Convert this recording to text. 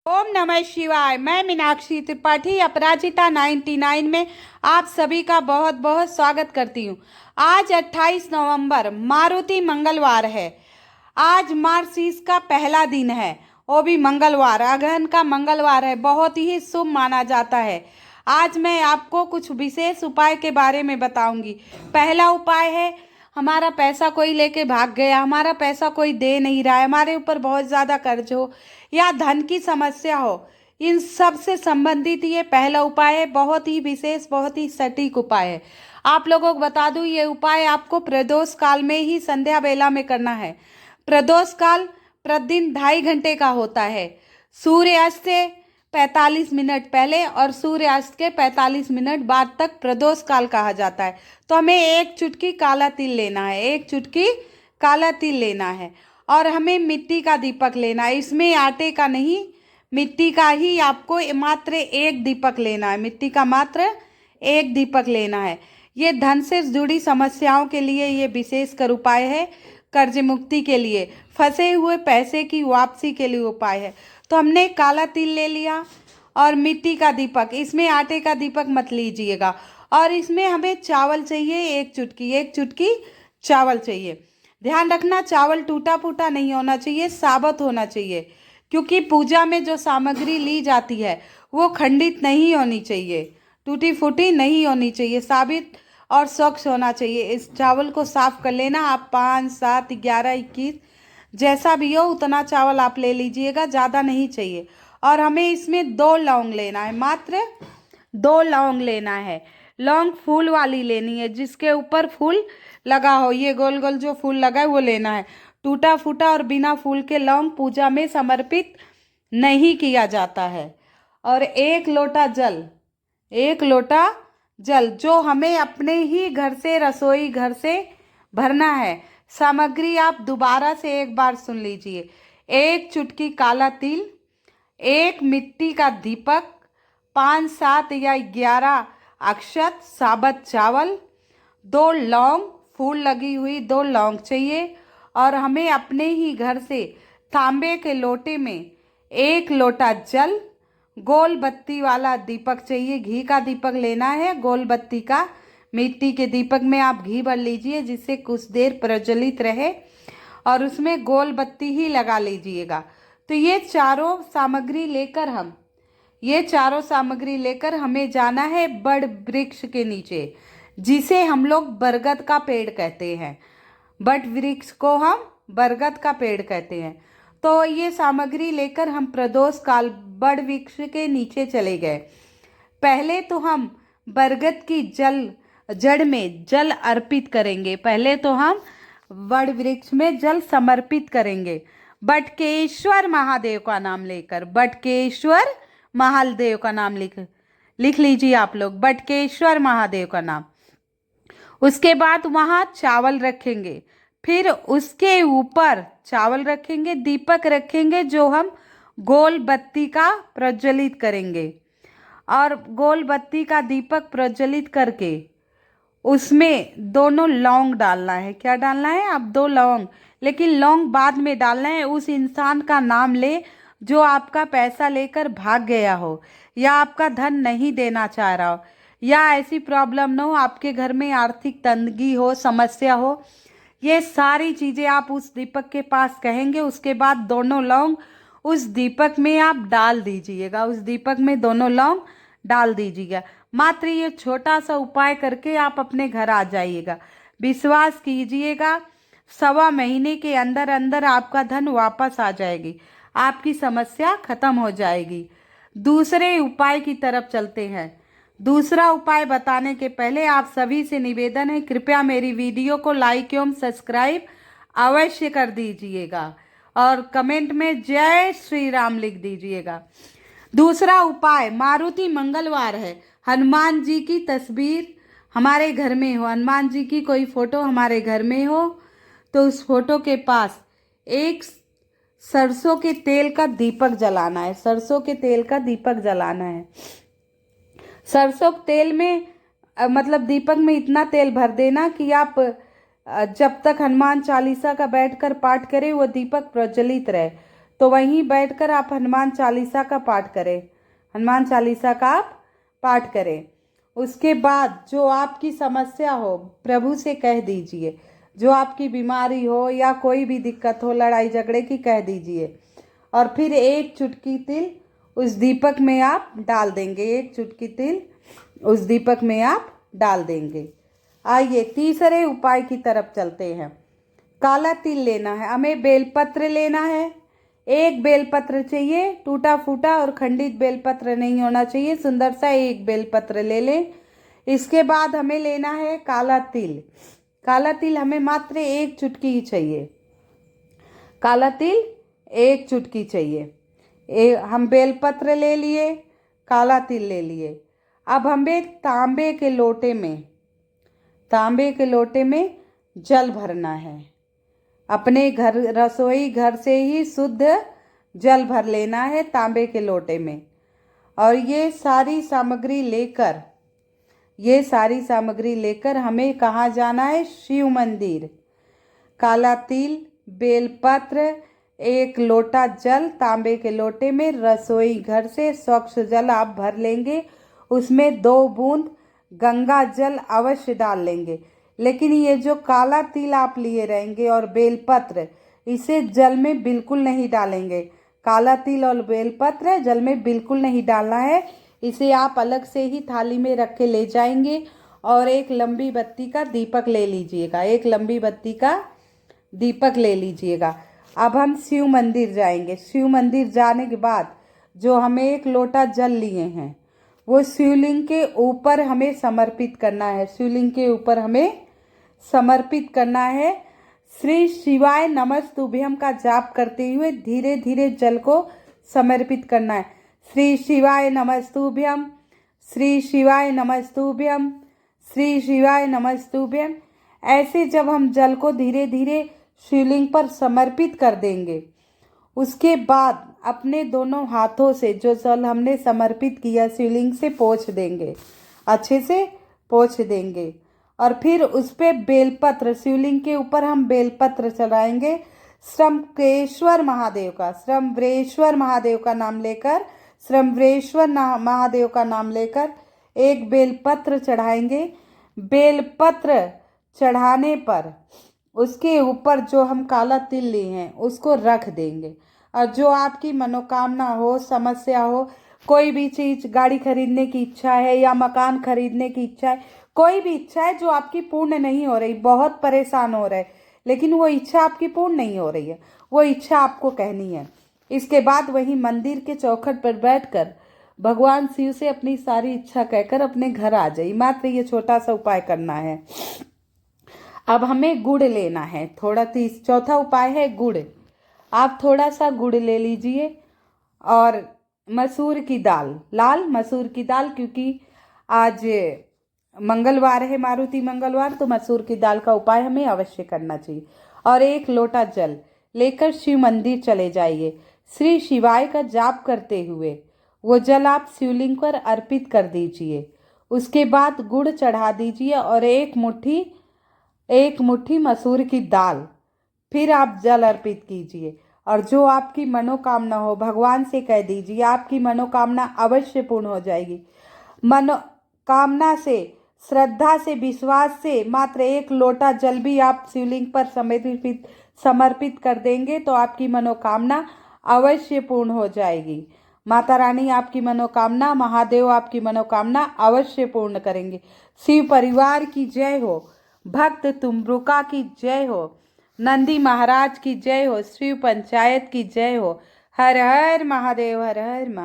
ओम नमः शिवाय। मैं मीनाक्षी त्रिपाठी अपराजिता 99 में आप सभी का बहुत बहुत स्वागत करती हूँ। आज 28 नवंबर मारुति मंगलवार है। आज मार्गशीर्ष का पहला दिन है, वो भी मंगलवार, अगहन का मंगलवार है। बहुत ही शुभ माना जाता है। आज मैं आपको कुछ विशेष उपाय के बारे में बताऊंगी। पहला उपाय है, हमारा पैसा कोई लेके भाग गया, हमारा पैसा कोई दे नहीं रहा है, हमारे ऊपर बहुत ज़्यादा कर्ज हो या धन की समस्या हो, इन सब से संबंधित ये पहला उपाय है। बहुत ही विशेष, बहुत ही सटीक उपाय है। आप लोगों को बता दूं, ये उपाय आपको प्रदोष काल में ही संध्या वेला में करना है। प्रदोष काल प्रतिदिन 2.5 घंटे का होता है। सूर्यास्त से 45 मिनट पहले और सूर्यास्त के 45 मिनट बाद तक प्रदोष काल कहा जाता है। तो हमें एक चुटकी काला तिल लेना है, एक चुटकी काला तिल लेना है। और हमें मिट्टी का दीपक लेना है, इसमें आटे का नहीं, मिट्टी का ही आपको मात्र एक दीपक लेना है। मिट्टी का मात्र एक दीपक लेना है। ये धन से जुड़ी समस्याओं के लिए ये विशेष कर उपाय है। कर्ज मुक्ति के लिए, फंसे हुए पैसे की वापसी के लिए उपाय है। तो हमने काला तिल ले लिया और मिट्टी का दीपक, इसमें आटे का दीपक मत लीजिएगा। और इसमें हमें चावल चाहिए, एक चुटकी चावल चाहिए। ध्यान रखना, चावल टूटा फूटा नहीं होना चाहिए, साबुत होना चाहिए, क्योंकि पूजा में जो सामग्री ली जाती है वो खंडित नहीं होनी चाहिए, टूटी फूटी नहीं होनी चाहिए, साबित और स्वच्छ होना चाहिए। इस चावल को साफ कर लेना। आप 5, 7, 11, 21 जैसा भी हो उतना चावल आप ले लीजिएगा, ज़्यादा नहीं चाहिए। और हमें इसमें 2 लौंग लेना है, मात्र 2 लौंग लेना है। लौंग फूल वाली लेनी है, जिसके ऊपर फूल लगा हो। ये गोल गोल जो फूल लगा है वो लेना है। टूटा फूटा और बिना फूल के लौंग पूजा में समर्पित नहीं किया जाता है। और 1 लोटा जल, 1 लोटा जल जो हमें अपने ही घर से, रसोई घर से भरना है। सामग्री आप दोबारा से एक बार सुन लीजिए। 1 चुटकी काला तिल, 1 मिट्टी का दीपक, 5, 7 या 11 अक्षत साबुत चावल, 2 लौंग, फूल लगी हुई 2 लौंग चाहिए। और हमें अपने ही घर से तांबे के लोटे में 1 लोटा जल, गोल बत्ती वाला दीपक चाहिए। घी का दीपक लेना है, गोल बत्ती का। मिट्टी के दीपक में आप घी भर लीजिए, जिससे कुछ देर प्रज्वलित रहे, और उसमें गोल बत्ती ही लगा लीजिएगा। तो ये चारों सामग्री लेकर हमें जाना है बड़ वृक्ष के नीचे, जिसे हम लोग बरगद का पेड़ कहते हैं। बट वृक्ष को हम बरगद का पेड़ कहते हैं। तो ये सामग्री लेकर हम प्रदोष काल बड़ वृक्ष के नीचे चले गए। पहले तो हम बरगद की जड़ में जल अर्पित करेंगे। पहले तो हम बड़ वृक्ष में जल समर्पित करेंगे, बटकेश्वर महादेव का नाम लेकर। बटकेश्वर महादेव का नाम लिख लीजिए आप लोग, बटकेश्वर महादेव का नाम। उसके बाद वहाँ चावल रखेंगे, फिर उसके ऊपर चावल रखेंगे, दीपक रखेंगे जो हम गोल बत्ती का प्रज्वलित करेंगे। और गोल बत्ती का दीपक प्रज्वलित करके उसमें दोनों लौंग डालना है। क्या डालना है आप? 2 लौंग, लेकिन लौंग बाद में डालना है। उस इंसान का नाम ले जो आपका पैसा लेकर भाग गया हो, या आपका धन नहीं देना चाह रहा हो, या ऐसी प्रॉब्लम ना हो, आपके घर में आर्थिक तंगी हो, समस्या हो। ये सारी चीज़ें आप उस दीपक के पास कहेंगे। उसके बाद दोनों लौंग उस दीपक में आप डाल दीजिएगा, उस दीपक में दोनों लौंग डाल दीजिएगा। मात्र ये छोटा सा उपाय करके आप अपने घर आ जाइएगा। विश्वास कीजिएगा, 1.25 महीने के अंदर अंदर आपका धन वापस आ जाएगी, आपकी समस्या खत्म हो जाएगी। दूसरे उपाय की तरफ चलते हैं। दूसरा उपाय बताने के पहले आप सभी से निवेदन है, कृपया मेरी वीडियो को लाइक एवं सब्सक्राइब अवश्य कर दीजिएगा, और कमेंट में जय श्री राम लिख दीजिएगा। दूसरा उपाय, मारुति मंगलवार है, हनुमान जी की तस्वीर हमारे घर में हो, हनुमान जी की कोई फोटो हमारे घर में हो, तो उस फोटो के पास एक सरसों के तेल का दीपक जलाना है। सरसों के तेल का दीपक जलाना है। सरसों के तेल में मतलब दीपक में इतना तेल भर देना कि आप जब तक हनुमान चालीसा का बैठकर पाठ करें वो दीपक प्रज्वलित रहे। तो वहीं बैठकर आप हनुमान चालीसा का पाठ करें, हनुमान चालीसा का आप पाठ करें। उसके बाद जो आपकी समस्या हो प्रभु से कह दीजिए, जो आपकी बीमारी हो या कोई भी दिक्कत हो, लड़ाई झगड़े की, कह दीजिए। और फिर एक चुटकी तिल उस दीपक में आप डाल देंगे, एक चुटकी तिल उस दीपक में आप डाल देंगे। आइए तीसरे उपाय की तरफ चलते हैं। काला तिल लेना है, हमें बेलपत्र लेना है। एक बेलपत्र चाहिए, टूटा फूटा और खंडित बेलपत्र नहीं होना चाहिए, सुंदर सा एक बेलपत्र ले लें। इसके बाद हमें लेना है काला तिल। काला तिल हमें मात्र एक चुटकी ही चाहिए, काला तिल एक चुटकी चाहिए। हम बेलपत्र ले लिए, काला तिल ले लिए। अब हमें तांबे के लोटे में जल भरना है। अपने घर, रसोई घर से ही शुद्ध जल भर लेना है तांबे के लोटे में। और ये सारी सामग्री लेकर हमें कहाँ जाना है? शिव मंदिर। काला तिल, बेलपत्र, एक लोटा जल तांबे के लोटे में, रसोई घर से स्वच्छ जल आप भर लेंगे। उसमें 2 बूंद गंगा जल अवश्य डाल लेंगे। लेकिन ये जो काला तिल आप लिए रहेंगे और बेलपत्र, इसे जल में बिल्कुल नहीं डालेंगे। काला तिल और बेलपत्र जल में बिल्कुल नहीं डालना है। इसे आप अलग से ही थाली में रख के ले जाएंगे और एक लंबी बत्ती का दीपक ले लीजिएगा, अब हम शिव मंदिर जाएंगे। शिव मंदिर जाने के बाद जो हमें एक लोटा जल लिए हैं वो शिवलिंग के ऊपर हमें समर्पित करना है। श्री शिवाय नमस्तुभ्यम का जाप करते हुए धीरे धीरे जल को समर्पित करना है। श्री शिवाय नमस्तुभ्यम, श्री शिवाय नमस्तुभ्यम, श्री शिवाय नमस्तुभ्यम। ऐसे जब हम जल को धीरे धीरे शिवलिंग पर समर्पित कर देंगे, उसके बाद अपने दोनों हाथों से जो जल हमने समर्पित किया शिवलिंग से पोंछ देंगे, अच्छे से पोंछ देंगे। और फिर उस पर बेलपत्र, शिवलिंग के ऊपर हम बेलपत्र चढ़ाएंगे। श्रम्भकेश्वर महादेव का नाम लेकर एक बेलपत्र चढ़ाएंगे। बेलपत्र चढ़ाने पर उसके ऊपर जो हम काला तिल लिए हैं उसको रख देंगे। और जो आपकी मनोकामना हो, समस्या हो, कोई भी चीज़, गाड़ी खरीदने की इच्छा है या मकान खरीदने की इच्छा है, कोई भी इच्छा है जो आपकी पूर्ण नहीं हो रही, बहुत परेशान हो रहे, लेकिन वो इच्छा आपकी पूर्ण नहीं हो रही है, वो इच्छा आपको कहनी है। इसके बाद वही मंदिर के चौखट पर बैठकर भगवान शिव से अपनी सारी इच्छा कहकर अपने घर आ जाइए। मात्र ये छोटा सा उपाय करना है। अब हमें गुड़ लेना है, चौथा उपाय है गुड़। आप थोड़ा सा गुड़ ले लीजिए और मसूर की दाल, लाल मसूर की दाल, क्योंकि आज मंगलवार है, मारुति मंगलवार, तो मसूर की दाल का उपाय हमें अवश्य करना चाहिए। और एक लोटा जल लेकर शिव मंदिर चले जाइए। श्री शिवाय का जाप करते हुए वो जल आप शिवलिंग पर अर्पित कर दीजिए। उसके बाद गुड़ चढ़ा दीजिए और एक मुट्ठी मसूर की दाल फिर आप जल अर्पित कीजिए। और जो आपकी मनोकामना हो भगवान से कह दीजिए, आपकी मनोकामना अवश्य पूर्ण हो जाएगी। मनोकामना से, श्रद्धा से, विश्वास से मात्र एक लोटा जल भी आप शिवलिंग पर समर्पित कर देंगे तो आपकी मनोकामना अवश्य पूर्ण हो जाएगी। माता रानी आपकी मनोकामना, महादेव आपकी मनोकामना अवश्य पूर्ण करेंगे। शिव परिवार की जय हो, भक्त तुमरुका की जय हो, नंदी महाराज की जय हो, शिव पंचायत की जय हो। हर हर महादेव, हर हर महादेव।